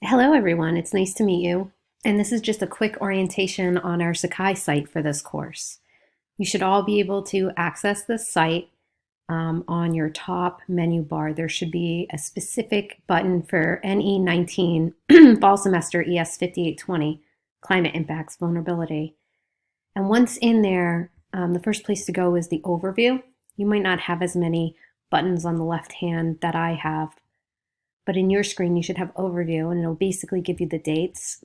Hello, everyone. It's nice to meet you. And this is just a quick orientation on our Sakai site for this course. You should all be able to access this site on your top menu bar. There should be a specific button for NE19 Fall Semester ES 5820 Climate Impacts Vulnerability. And once in there, the first place to go is the overview. You might not have as many buttons on the left hand that I have, but in your screen, you should have overview, and it'll basically give you the dates.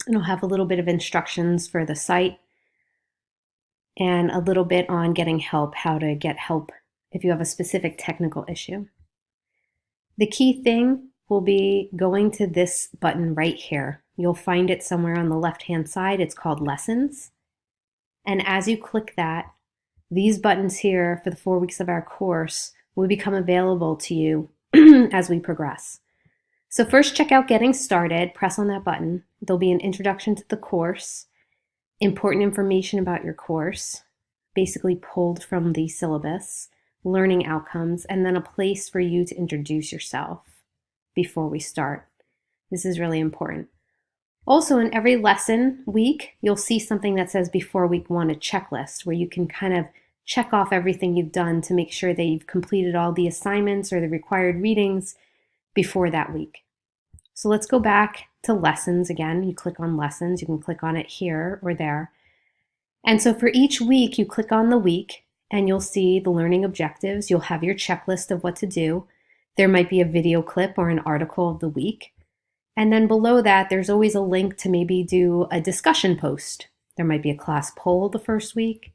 It'll have a little bit of instructions for the site and a little bit on getting help, how to get help if you have a specific technical issue. The key thing will be going to this button right here. You'll find it somewhere on the left-hand side. It's called Lessons. And as you click that, these buttons here for the 4 weeks of our course will become available to you as we progress. So first, check out Getting Started, press on that button. There'll be an introduction to the course, important information about your course, basically pulled from the syllabus, learning outcomes, and then a place for you to introduce yourself before we start. This is really important. Also, in every lesson week, you'll see something that says Before Week 1, a checklist, where you can kind of check off everything you've done to make sure that you've completed all the assignments or the required readings before that week. So let's go back to Lessons again. You click on Lessons. You can click on it here or there. And so for each week, you click on the week and you'll see the learning objectives. You'll have your checklist of what to do. There might be a video clip or an article of the week. And then below that, there's always a link to maybe do a discussion post. There might be a class poll the first week.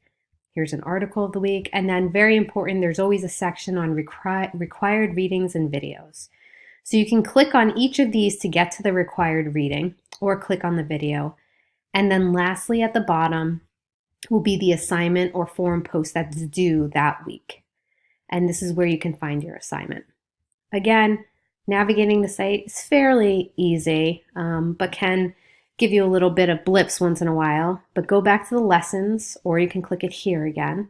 Here's an article of the week. And then very important, there's always a section on required readings and videos. So you can click on each of these to get to the required reading or click on the video. And then lastly, at the bottom will be the assignment or forum post that's due that week. And this is where you can find your assignment. Again, navigating the site is fairly easy, but can give you a little bit of blips once in a while. But go back to the lessons, or you can click it here again.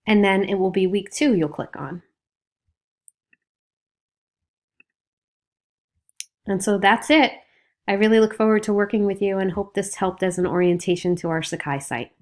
And then it will be week 2 you'll click on. And so that's it. I really look forward to working with you and hope this helped as an orientation to our Sakai site.